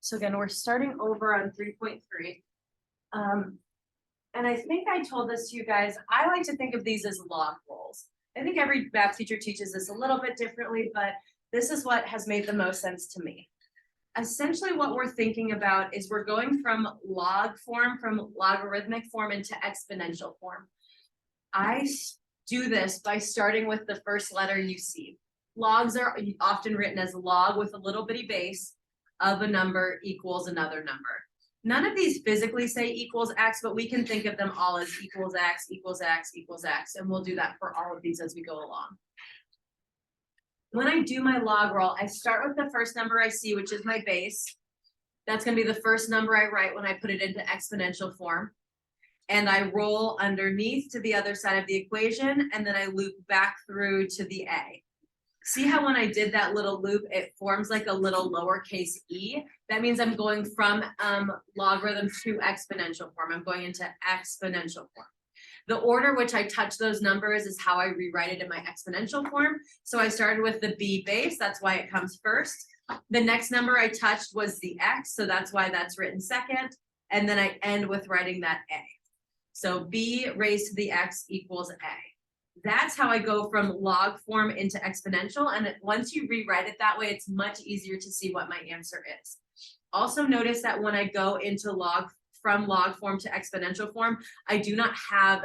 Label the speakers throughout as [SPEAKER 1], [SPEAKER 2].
[SPEAKER 1] So again, we're starting over on 3.3. And I think I told this to you guys, I like to think of these as log rolls. I think every math teacher teaches this a little bit differently, but this is what has made the most sense to me. Essentially what we're thinking about is we're going from log form, from logarithmic form into exponential form. I do this by starting with the first letter you see. Logs are often written as log with a little bitty base of a number equals another number. None of these physically say equals x, but we can think of them all as equals x, equals x, equals x, and we'll do that for all of these as we go along. When I do my log roll, I start with the first number I see, which is my base. That's going to be the first number I write when I put it into exponential form. And I roll underneath to the other side of the equation, and then I loop back through to the a. See how when I did that little loop, it forms like a little lowercase e? That means I'm going from logarithm to exponential form. I'm going into exponential form. The order which I touch those numbers is how I rewrite it in my exponential form. So I started with the b base, that's why it comes first. The next number I touched was the x, so that's why that's written second. And then I end with writing that a. So b raised to the x equals a. That's how I go from log form into exponential. And once you rewrite it that way, it's much easier to see what my answer is. Also notice that when I go into from log form to exponential form, I do not have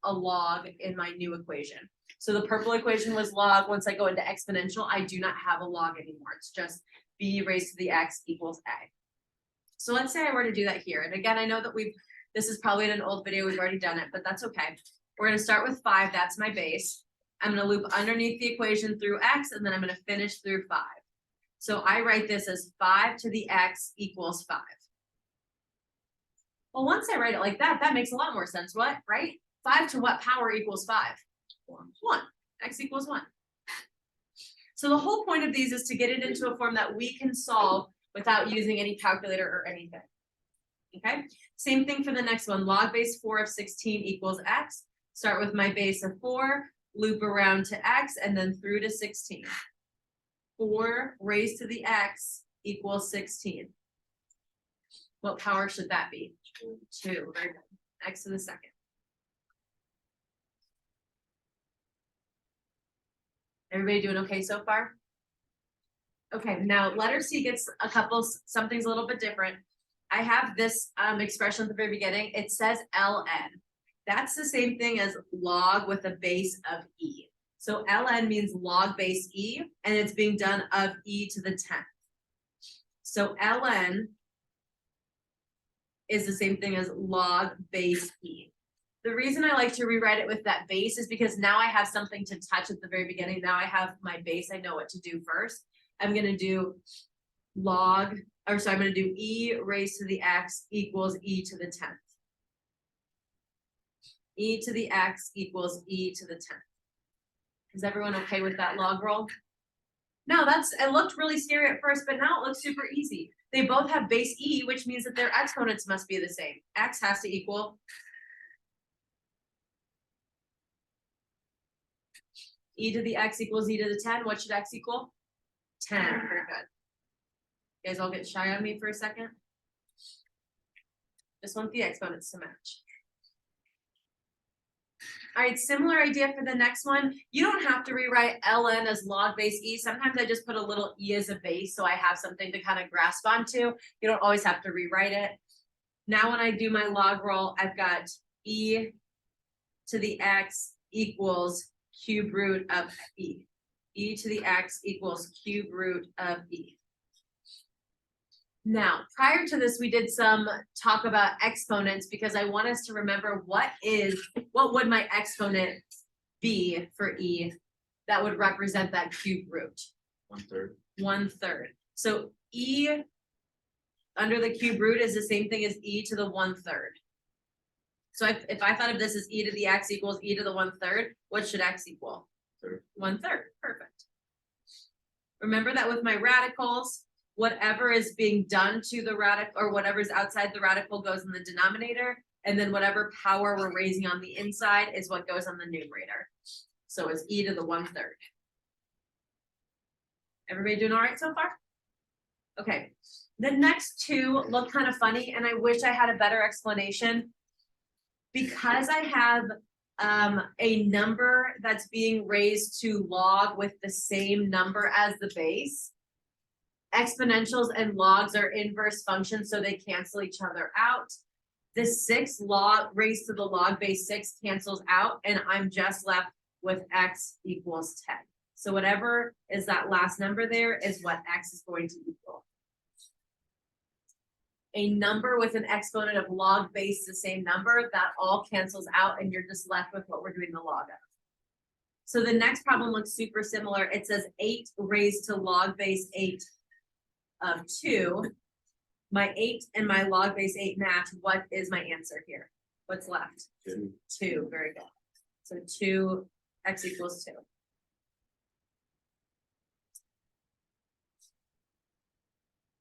[SPEAKER 1] a log in my new equation. So the purple equation was log. Once I go into exponential, I do not have a log anymore. It's just b raised to the x equals a. So let's say I were to do that here. And again, I know that this is probably in an old video, we've already done it, but that's okay. We're going to start with 5, that's my base. I'm going to loop underneath the equation through x, and then I'm going to finish through 5. So I write this as 5 to the x equals 5. Well, once I write it like that, that makes a lot more sense, right? 5 to what power equals 5? 1. X equals 1. So the whole point of these is to get it into a form that we can solve without using any calculator or anything. Okay, same thing for the next one. Log base 4 of 16 equals x. Start with my base of 4, loop around to x, and then through to 16. 4 raised to the x equals 16. What power should that be? 2. Very good. X to the second. Everybody doing okay so far? Okay, now letter C gets something's a little bit different. I have this expression at the very beginning. It says ln. That's the same thing as log with a base of e. So ln means log base e, and it's being done of e to the 10th. So ln is the same thing as log base e. The reason I like to rewrite it with that base is because now I have something to touch at the very beginning. Now I have my base. I know what to do first. I'm going to do I'm going to do e raised to the x equals e to the 10th. E to the x equals e to the 10th. Is everyone okay with that log roll? No, it looked really scary at first, but now it looks super easy. They both have base e, which means that their exponents must be the same. X has to equal e to the x equals e to the 10. What should x equal? 10. Very good. You guys all get shy on me for a second. Just want the exponents to match. All right, similar idea for the next one. You don't have to rewrite ln as log base e. Sometimes I just put a little e as a base so I have something to kind of grasp onto. You don't always have to rewrite it. Now when I do my log roll, I've got e to the x equals cube root of e. E to the x equals cube root of e. Now, prior to this, we did some talk about exponents because I want us to remember what would my exponent be for e that would represent that cube root?
[SPEAKER 2] 1/3.
[SPEAKER 1] 1/3. So e under the cube root is the same thing as e to the 1/3. So if I thought of this as e to the x equals e to the 1/3, what should x equal? 1/3. Perfect. Remember that with my radicals, whatever is being done to the radical or whatever is outside the radical goes in the denominator, and then whatever power we're raising on the inside is what goes on the numerator. So it's e to the 1/3. Everybody doing all right so far? Okay, the next two look kind of funny, and I wish I had a better explanation. Because I have a number that's being raised to log with the same number as the base. Exponentials and logs are inverse functions, so they cancel each other out. The 6 log raised to the log base 6 cancels out, and I'm just left with x equals 10. So whatever is that last number there is what x is going to equal. A number with an exponent of log base the same number, that all cancels out, and you're just left with what we're doing the log of. So the next problem looks super similar. It says 8 raised to log base 8 of 2. My 8 and my log base 8 match. What is my answer here? What's left? 2. Very good. So 2, x equals 2.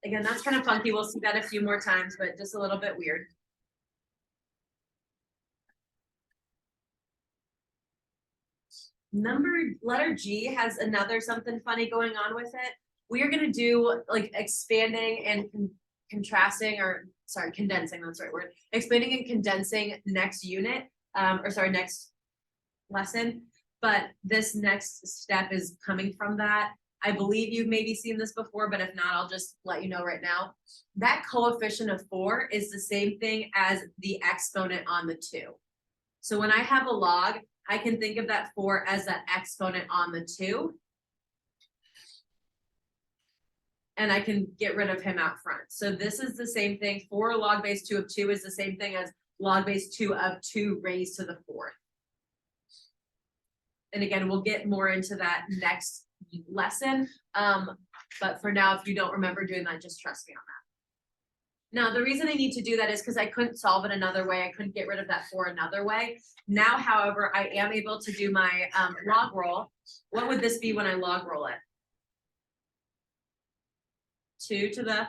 [SPEAKER 1] Again, that's kind of funky. We'll see that a few more times, but just a little bit weird. Letter G has another something funny going on with it. We are going to do like expanding and contrasting, or sorry, condensing, that's the right word. Expanding and condensing next unit, next lesson. But this next step is coming from that. I believe you've maybe seen this before, but if not, I'll just let you know right now. That coefficient of 4 is the same thing as the exponent on the 2. So when I have a log, I can think of that 4 as that exponent on the 2. And I can get rid of him out front. So this is the same thing. 4 log base 2 of 2 is the same thing as log base 2 of 2 raised to the 4th. And again, we'll get more into that next lesson. But for now, if you don't remember doing that, just trust me on that. Now, the reason I need to do that is because I couldn't solve it another way. I couldn't get rid of that 4 another way. Now, however, I am able to do my log roll. What would this be when I log roll it? 2 to the,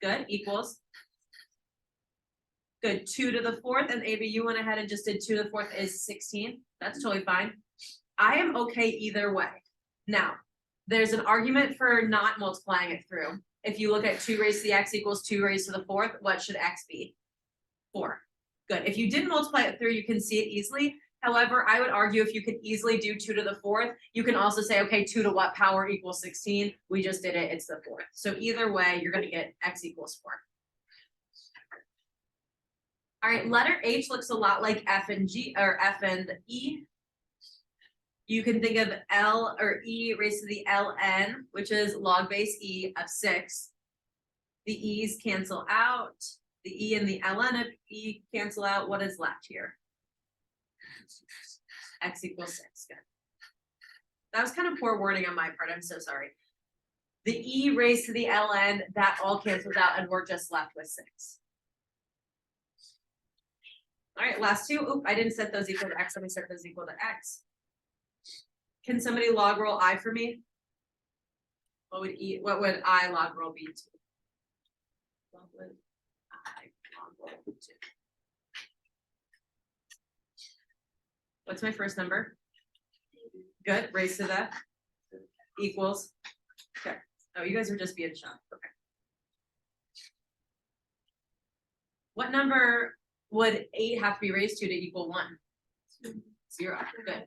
[SPEAKER 1] good, equals. Good, 2 to the 4th, and Ava, you went ahead and just did 2 to the 4th is 16. That's totally fine. I am okay either way. Now, there's an argument for not multiplying it through. If you look at 2 raised to the x equals 2 raised to the 4th, what should x be? 4. Good. If you didn't multiply it through, you can see it easily. However, I would argue if you could easily do 2 to the 4th, you can also say, okay, 2 to what power equals 16? We just did it, it's the 4th. So either way, you're going to get x equals 4. All right, letter H looks a lot like F and G, or F and E. You can think of L or E raised to the ln, which is log base E of 6. The E's cancel out. The E and the ln of E cancel out. What is left here? X equals 6. Good. That was kind of poor wording on my part. I'm so sorry. The E raised to the ln, that all cancels out, and we're just left with 6. All right, last two. Oop, I didn't set those equal to X. Let me set those equal to X. Can somebody log roll I for me? What would I log roll be to? What would I log roll to? What's my first number? Good. Raised to the equals. Okay. Oh, you guys are just being shocked. Okay. What number would 8 have to be raised to equal 1? 0. Good.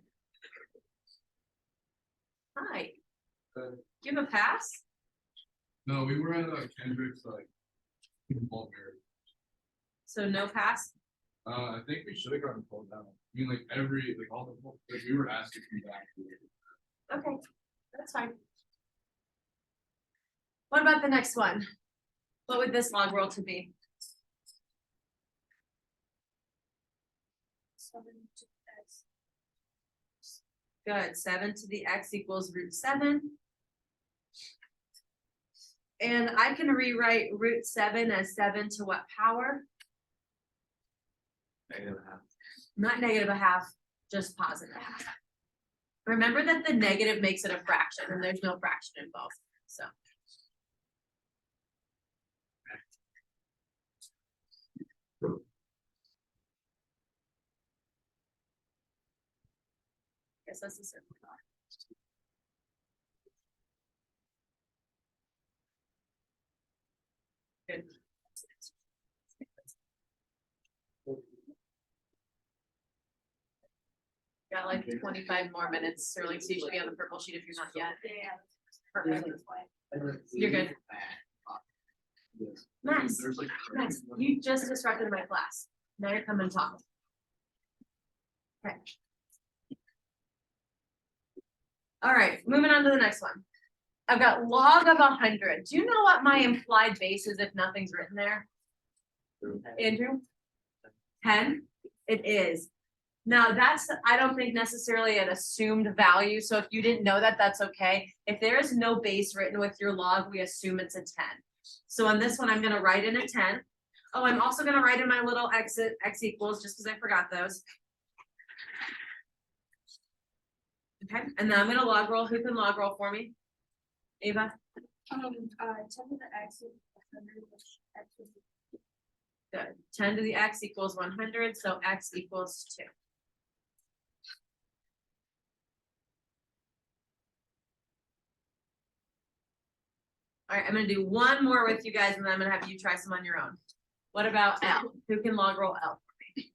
[SPEAKER 1] Hi. Give a pass?
[SPEAKER 2] No, we were at Kendrick's ball fair.
[SPEAKER 1] So no pass?
[SPEAKER 2] I think we should have gotten pulled down. I mean, all the we were asked to come back.
[SPEAKER 1] Okay, that's fine. What about the next one? What would this log roll to be? 7 to x. Good. 7 to the x equals root 7. And I can rewrite root 7 as 7 to what power?
[SPEAKER 2] -1/2.
[SPEAKER 1] Not -1/2, just +1/2. Remember that the negative makes it a fraction, and there's no fraction involved. So. Guess that's the simple thought. like 25 more minutes, Sterling, so you should be on the purple sheet if you're not yet. Perfect. You're good. Nice.
[SPEAKER 2] There's like.
[SPEAKER 1] Nice. You just disrupted my class. Now you're coming to talk. Okay. All right, moving on to the next one. I've got log of 100. Do you know what my implied base is if nothing's written there? Andrew? 10? It is. Now that's, I don't think necessarily an assumed value. So if you didn't know that, that's okay. If there is no base written with your log, we assume it's a 10. So on this one, I'm gonna write in a 10. Oh, I'm also gonna write in my little x equals just because I forgot those. Okay, and then I'm gonna log roll. Who can log roll for me? Ava?
[SPEAKER 3] 10 to the x is 100, which x is
[SPEAKER 1] Good. 10 to the x equals 100, so x equals 2. All right, I'm gonna do one more with you guys and then I'm gonna have you try some on your own. What about L? Who can log roll L for me?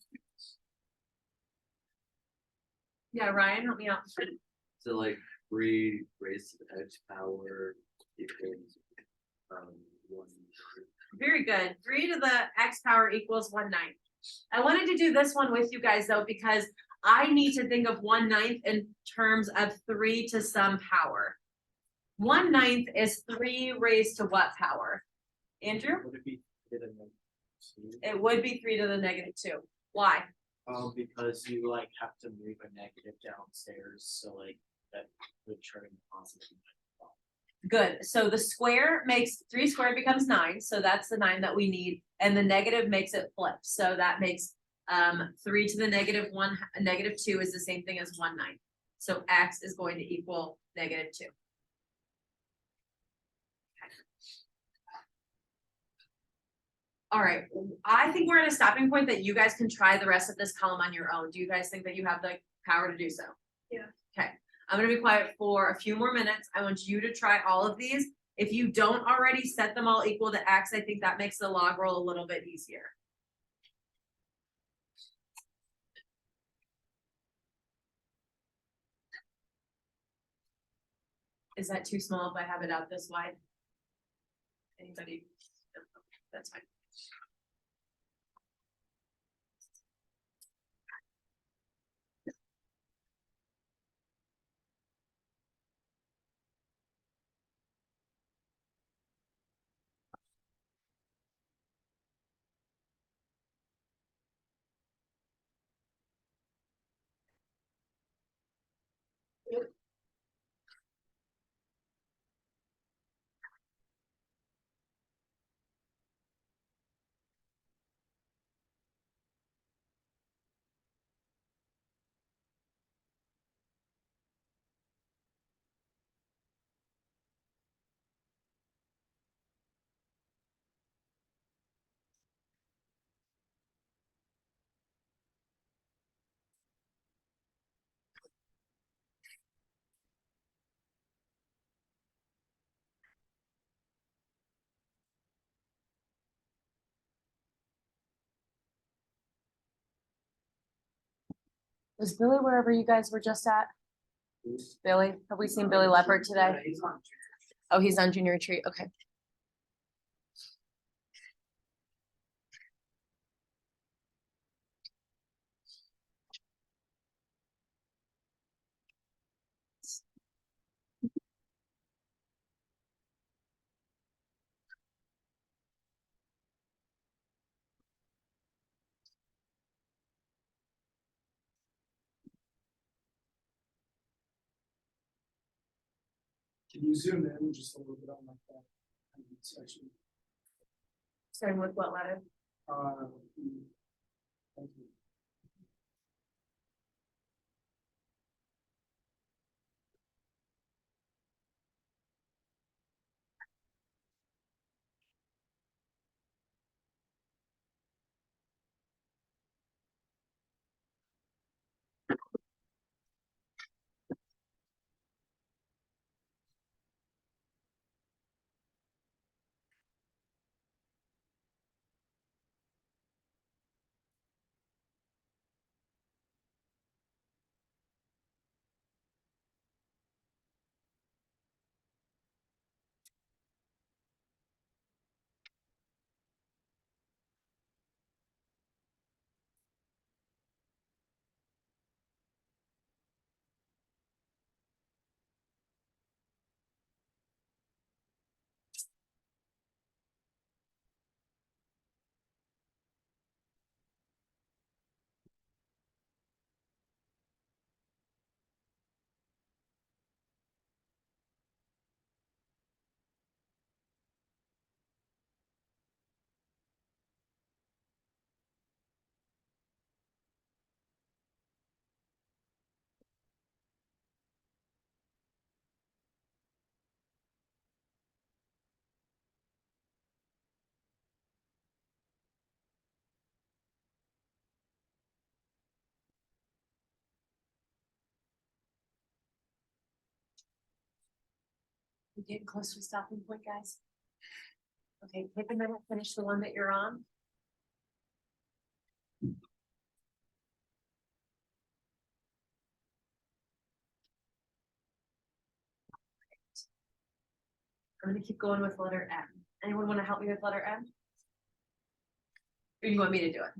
[SPEAKER 1] Yeah, Ryan, help me out.
[SPEAKER 4] So like 3 raised to the x power equals 1.
[SPEAKER 1] Very good. 3 to the x power equals 1/9. I wanted to do this one with you guys though, because I need to think of 1/9 in terms of 3 to some power. 1/9 is 3 raised to what power? Andrew?
[SPEAKER 4] Would it be to the -2?
[SPEAKER 1] It would be 3 to the -2. Why?
[SPEAKER 4] Because you like have to move a negative downstairs, so like that would turn positive.
[SPEAKER 1] Good. So the square makes 3 squared becomes 9. So that's the 9 that we need. And the negative makes it flip. So that makes 3 to the -1, -2 is the same thing as 1/9. So x is going to equal -2. All right, I think we're at a stopping point that you guys can try the rest of this column on your own. Do you guys think that you have the power to do so?
[SPEAKER 3] Yeah.
[SPEAKER 1] Okay, I'm gonna be quiet for a few more minutes. I want you to try all of these. If you don't already set them all equal to x, I think that makes the log roll a little bit easier. Is that too small if I have it out this wide? Anybody? That's fine. Was Billy wherever you guys were just at? Billy, have we seen Billy Leopard today? Oh, he's on junior retreat, okay.
[SPEAKER 5] Can you zoom in just a little bit on like that section?
[SPEAKER 1] Starting with what letter?
[SPEAKER 5] Uh, thank you.
[SPEAKER 1] We getting close to a stopping point, guys? Okay, take a minute, finish the one that you're on. I'm gonna keep going with letter M. Anyone wanna help me with letter M? Or you want me to do it?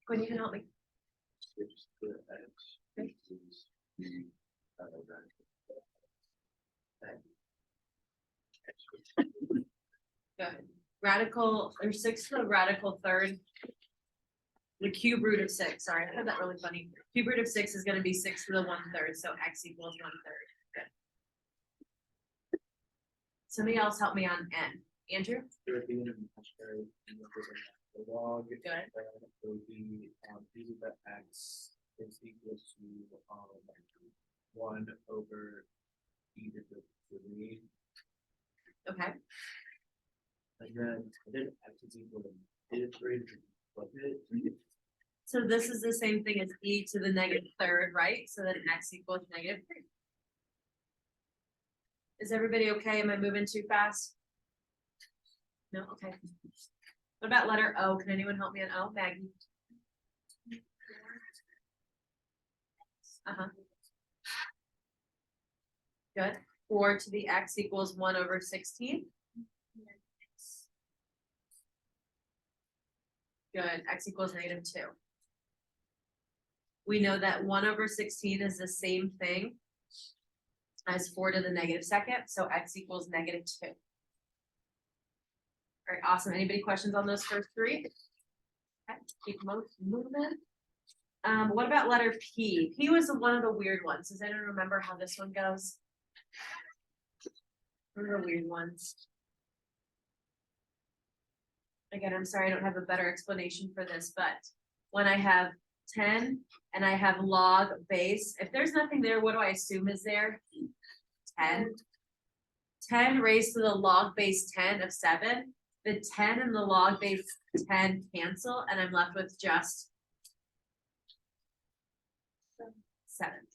[SPEAKER 1] Gwen, you can help me. Good. Radical, or six to the radical third. The cube root of six, sorry, I had that really funny. Cube root of six is gonna be 6 to the 1/3, so x equals 1/3. Good. Somebody else help me on N. Andrew?
[SPEAKER 4] There would be an imaginary the log.
[SPEAKER 1] Good.
[SPEAKER 4] It would be, easy that x is equal to, 1 over e to the 3.
[SPEAKER 1] Okay,
[SPEAKER 4] And then x is equal to e to the 3, flip it.
[SPEAKER 1] so this is the same thing as e to the -3rd, right? So then x equals -3. Is everybody okay? Am I moving too fast? No, okay. What about letter O? Can anyone help me on O? Maggie? Uh-huh. Good. 4 to the x equals 1/16. Good, x equals -2. We know that 1/16 is the same thing as 4 to the -2nd, so x equals -2. All right, awesome. Anybody questions on those first three? Okay, keep moving. What about letter P? P was one of the weird ones. Does anyone remember how this one goes? One of the weird ones. Again, I'm sorry, I don't have a better explanation for this, but when I have 10 and I have log base, if there's nothing there, what do I assume is there? 10. 10 raised to the log base 10 of 7. The 10 and the log base 10 cancel, and I'm left with just 7.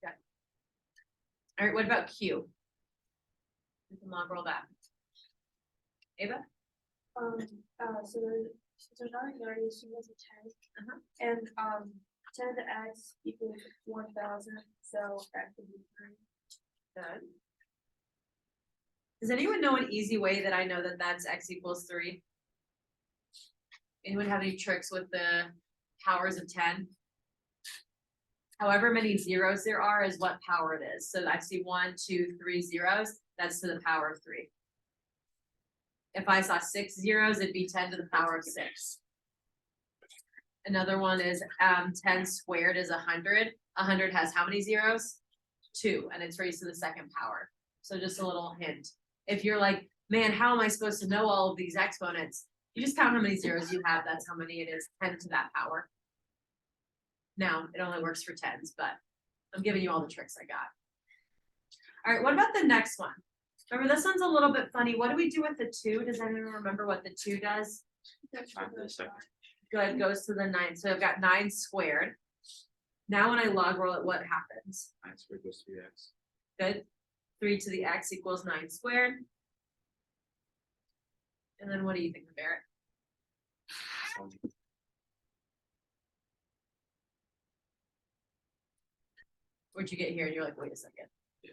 [SPEAKER 1] Okay. All right, what about Q? We can log roll that. Ava?
[SPEAKER 3] So there's not a yard, she was a 10.
[SPEAKER 1] Uh-huh.
[SPEAKER 3] And, 10 to the x equals 1,000, so that could be 3.
[SPEAKER 1] Good. Does anyone know an easy way that I know that that's x equals 3? Anyone have any tricks with the powers of 10? However many zeros there are is what power it is. So I see 1, 2, 3 zeros, that's to the power of 3. If I saw 6 zeros, it'd be 10 to the power of 6. Another one is 10 squared is 100. 100 has how many zeros? 2, and it's raised to the 2nd power. So just a little hint. If you're like, man, how am I supposed to know all of these exponents? You just count how many zeros you have, that's how many it is, 10 to that power. Now, it only works for 10s, but I'm giving you all the tricks I got. All right, what about the next one? Remember, this one's a little bit funny. What do we do with the 2? Does anyone remember what the 2 does? Good, goes to the 9. So I've got 9 squared. Now when I log roll it, what happens?
[SPEAKER 2] 9 squared goes to the x.
[SPEAKER 1] Good. 3 to the x equals 9 squared. And then what do you think, Barrett? Where'd you get here? And you're like, wait a second.
[SPEAKER 2] Yeah.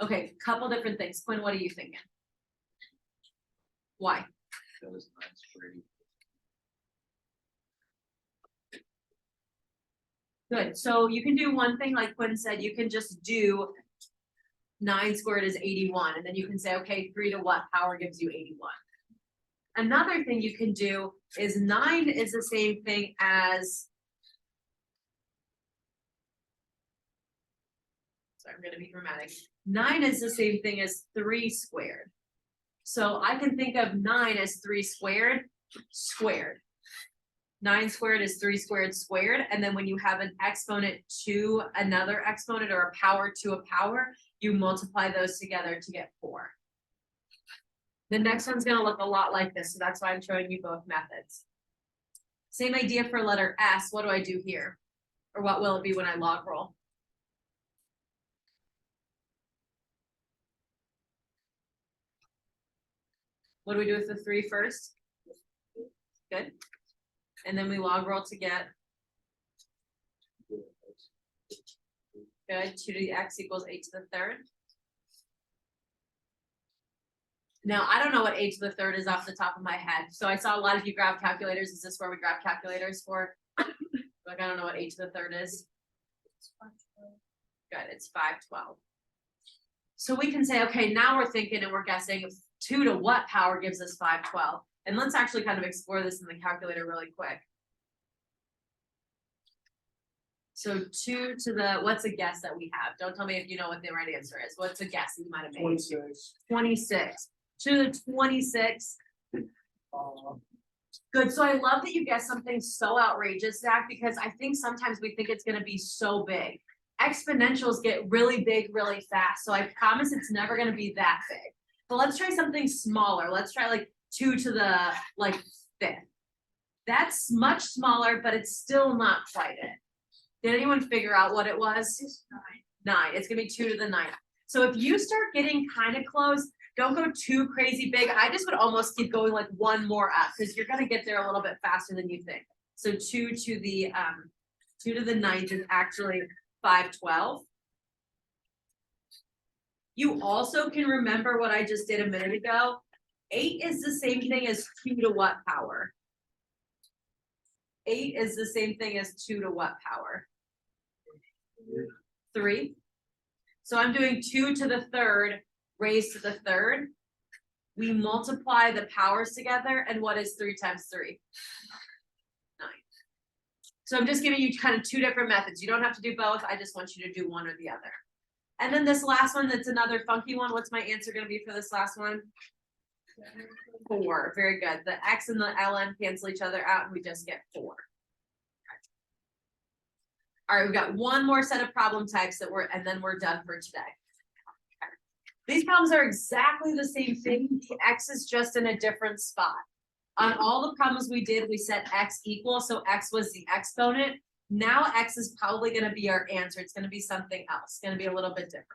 [SPEAKER 1] Okay, couple different things. Quinn, what are you thinking? Why?
[SPEAKER 2] That was 9 squared.
[SPEAKER 1] Good. So you can do one thing, like Quinn said, you can just do 9 squared is 81. And then you can say, okay, 3 to what power gives you 81? Another thing you can do is 9 is the same thing as. So I'm gonna be dramatic. 9 is the same thing as 3 squared. So I can think of 9 as 3 squared, squared. 9 squared is 3 squared squared, and then when you have an exponent to another exponent or a power to a power, you multiply those together to get 4. The next one's gonna look a lot like this, so that's why I'm showing you both methods. Same idea for letter S. What do I do here? Or what will it be when I log roll? What do we do with the 3 first? Good. And then we log roll to get, good, 2 to the x equals 8 to the third. Now, I don't know what 8 to the third is off the top of my head, so I saw a lot of you grab calculators. Is this where we grab calculators for? Like, I don't know what 8 to the third is. Good, it's 512. So we can say, okay, now we're thinking and we're guessing if 2 to what power gives us 512? And let's actually kind of explore this in the calculator really quick. So 2 to the, what's a guess that we have? Don't tell me if you know what the right answer is. What's a guess you might have made?
[SPEAKER 5] 26.
[SPEAKER 1] 26. 2 to the 26. Good, so I love that you guessed something so outrageous, Zach, because I think sometimes we think it's gonna be so big. Exponentials get really big really fast, so I promise it's never gonna be that big. But let's try something smaller. Let's try like 2 to the like 5th. That's much smaller, but it's still not quite it. Did anyone figure out what it was? 9. It's gonna be 2 to the 9th. So if you start getting kind of close, don't go too crazy big. I just would almost keep going like 1 more up because you're gonna get there a little bit faster than you think. So 2 to the 9th is actually 512. You also can remember what I just did a minute ago. 8 is the same thing as 2 to what power? 8 is the same thing as 2 to what power? 3. So I'm doing 2 to the 3rd raised to the 3rd. We multiply the powers together, and what is 3 times 3? 9. So I'm just giving you kind of 2 different methods. You don't have to do both. I just want you to do one or the other. And then this last one, that's another funky one. What's my answer going to be for this last one? 4. Very good. The x and the ln cancel each other out, and we just get 4. All right, we've got one more set of problem types and then we're done for today. Okay. These problems are exactly the same thing. The x is just in a different spot. On all the problems we did, we set x equal, so x was the exponent. Now x is probably going to be our answer. It's going to be something else. It's going to be a little bit different.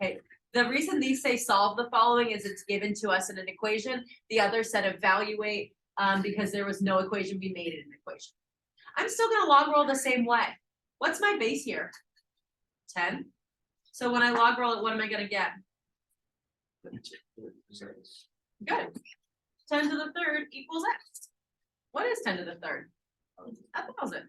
[SPEAKER 1] Okay. The reason these say solve the following is it's given to us in an equation. The other said evaluate because there was no equation we made in an equation. I'm still going to log roll the same way. What's my base here? 10. So when I log roll it, what am I going to get? Good. 10 to the 3rd equals x. What is 10 to the 3rd? 1,000.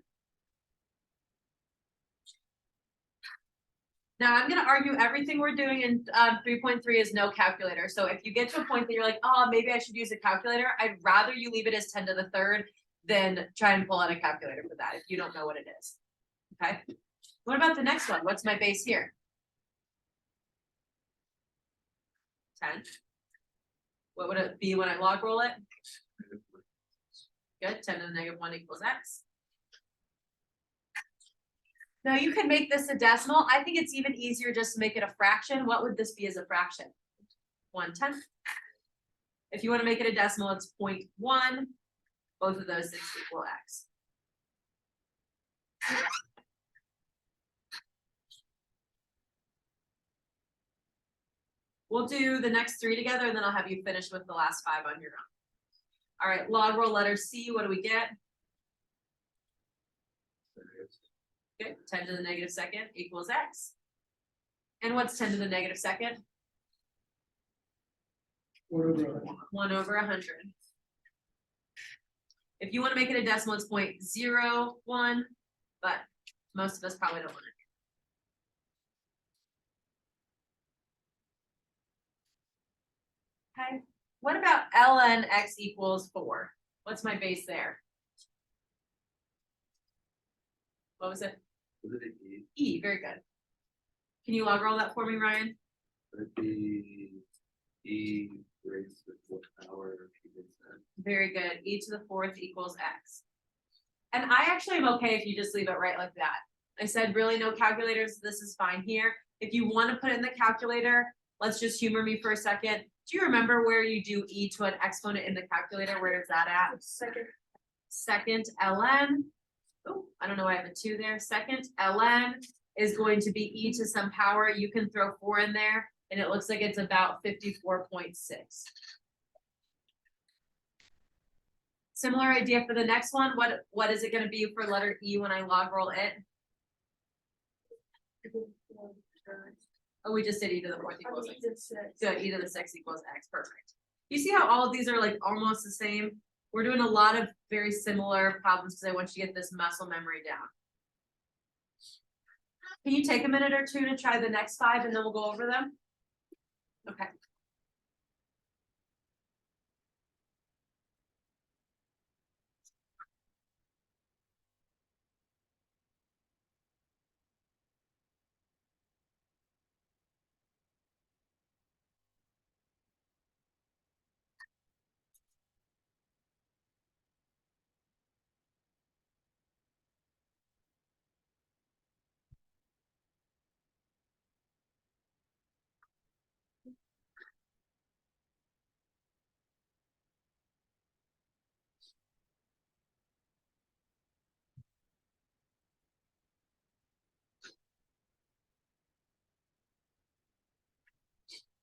[SPEAKER 1] Now I'm going to argue everything we're doing in 3.3 is no calculator. So if you get to a point that you're like, oh, maybe I should use a calculator, I'd rather you leave it as 10 to the 3rd than try and pull out a calculator for that if you don't know what it is. Okay. What about the next one? What's my base here? 10. What would it be when I log roll it? Good. 10 to the -1 equals x. Now you can make this a decimal. I think it's even easier just to make it a fraction. What would this be as a fraction? 1/10. If you want to make it a decimal, it's 0.1. Both of those things equal x. We'll do the next 3 together, and then I'll have you finish with the last 5 on your own. All right, log roll letter C. What do we get? Okay, 10 to the -2 equals x. And what's 10 to the -2? 1 over 100. If you want to make it a decimal, it's 0.01, but most of us probably don't want it. Okay, what about ln x equals 4? What's my base there? What was it? E, very good. Can you log roll that for me, Ryan?
[SPEAKER 2] Would it be E raised to the 4th power?
[SPEAKER 1] Very good. E to the 4th equals x. And I actually am okay if you just leave it right like that. I said really no calculators. This is fine here. If you want to put it in the calculator, let's just humor me for a second. Do you remember where you do e to an exponent in the calculator? Where is that at? Second ln. Oh, I don't know why I have a 2 there. Second ln is going to be e to some power. You can throw 4 in there, and it looks like it's about 54.6. Similar idea for the next one, what is it gonna be for letter E when I log roll it? Oh, we just did e to the fourth equals x. Good, e to the six equals x, perfect. You see how all of these are like almost the same? We're doing a lot of very similar problems because I want you to get this muscle memory down. Can you take a minute or two to try the next five and then we'll go over them? Okay.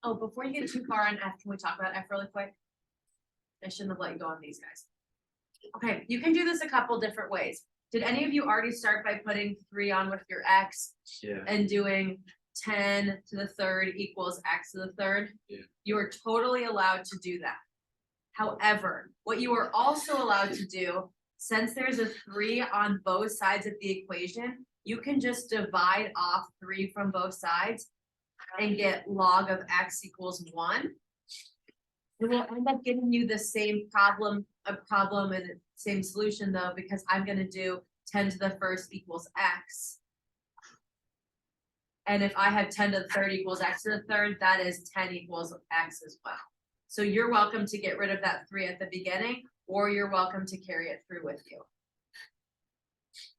[SPEAKER 1] Oh, before you get too far on F, can we talk about F really quick? I shouldn't have let you go on these guys. Okay, you can do this a couple different ways. Did any of you already start by putting 3 on with your X
[SPEAKER 2] Yeah.
[SPEAKER 1] and doing 10 to the third equals X to the third?
[SPEAKER 2] Yeah.
[SPEAKER 1] You are totally allowed to do that. However, what you are also allowed to do, since there's a 3 on both sides of the equation, you can just divide off 3 from both sides and get log of X equals 1. It will end up giving you the same problem and the same solution though, because I'm gonna do 10 to the first equals X. And if I have 10 to the third equals X to the third, that is 10 equals X as well. So you're welcome to get rid of that 3 at the beginning, or you're welcome to carry it through with you.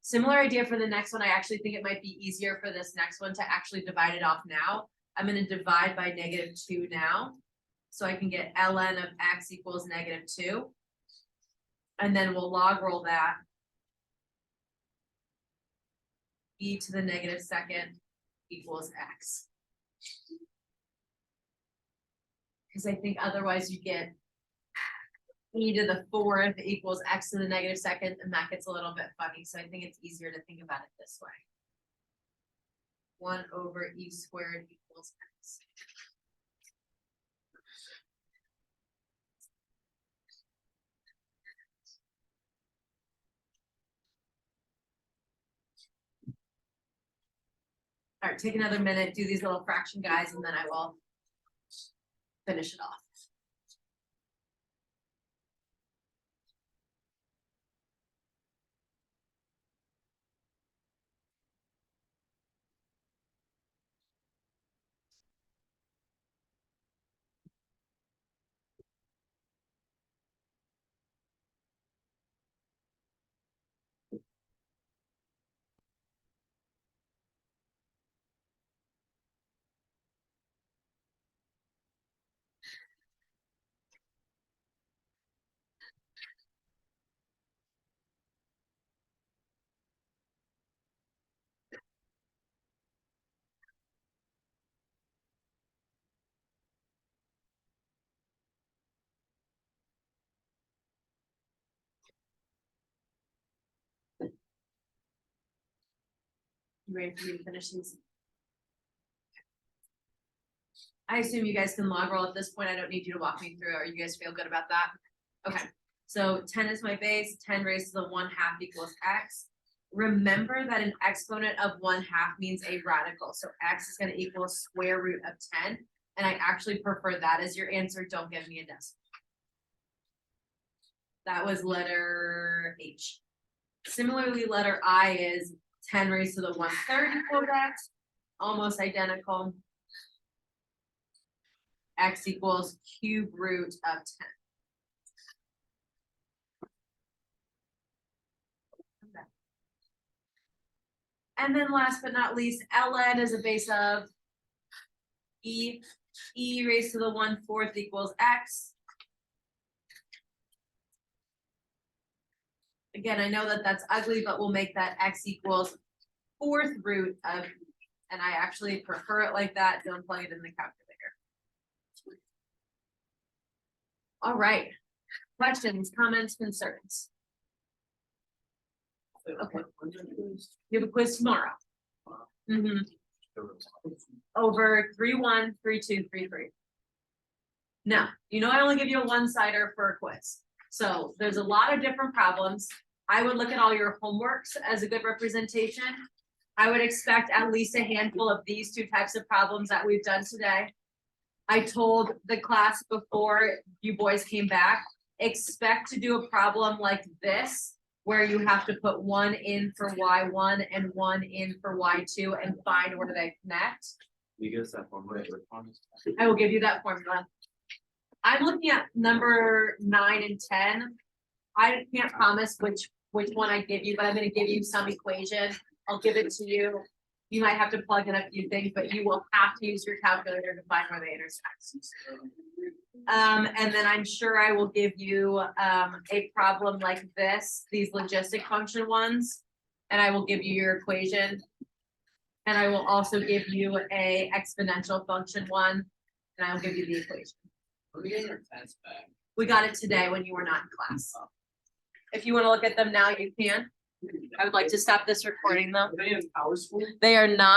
[SPEAKER 1] Similar idea for the next one. I actually think it might be easier for this next one to actually divide it off now. I'm gonna divide by -2 now. So I can get ln of x equals -2. And then we'll log roll that. E to the -2 equals x. Because I think otherwise you get e to the 4th equals x to the -2, and that gets a little bit funny. So I think it's easier to think about it this way. 1 over e squared equals x. All right, take another minute, do these little fraction guys, and then I will finish it off. You ready for me to finish these? I assume you guys can log roll at this point. I don't need you to walk me through. Or you guys feel good about that? Okay, so 10 is my base, 10 raised to the 1/2 equals x. Remember that an exponent of 1/2 means a radical. So x is gonna equal square root of 10. And I actually prefer that as your answer. Don't give me a decimal. That was letter H. Similarly, letter I is 10 raised to the 1/3 equals x, almost identical. X equals cube root of 10. Okay. And then last but not least, ln is a base of e raised to the 1/4 equals x. Again, I know that that's ugly, but we'll make that x equals 4th root of, and I actually prefer it like that. Don't plug it in the calculator. All right, Questions, comments, concerns? Okay. You have a quiz tomorrow. Mhm. Over 3-1, 3-2, 3-3. Now, you know I only give you a one-sider for a quiz. So there's a lot of different problems. I would look at all your homeworks as a good representation. I would expect at least a handful of these two types of problems that we've done today. I told the class before you boys came back, expect to do a problem like this, where you have to put one in for Y1 and one in for Y2 and find where they connect.
[SPEAKER 4] You give us that formula.
[SPEAKER 1] I will give you that formula. I'm looking at number 9 and 10. I can't promise which one I give you, but I'm gonna give you some equation. I'll give it to you. You might have to plug in a few things, but you will have to use your calculator to find where they intersect. And then I'm sure I will give you a problem like this, these logistic function ones. And I will give you your equation. And I will also give you a exponential function one, and I will give you the equation.
[SPEAKER 4] We're getting our test back.
[SPEAKER 1] We got it today when you were not in class. If you want to look at them now, you can. I would like to stop this recording though.
[SPEAKER 5] Are they in Power School?
[SPEAKER 1] They are not.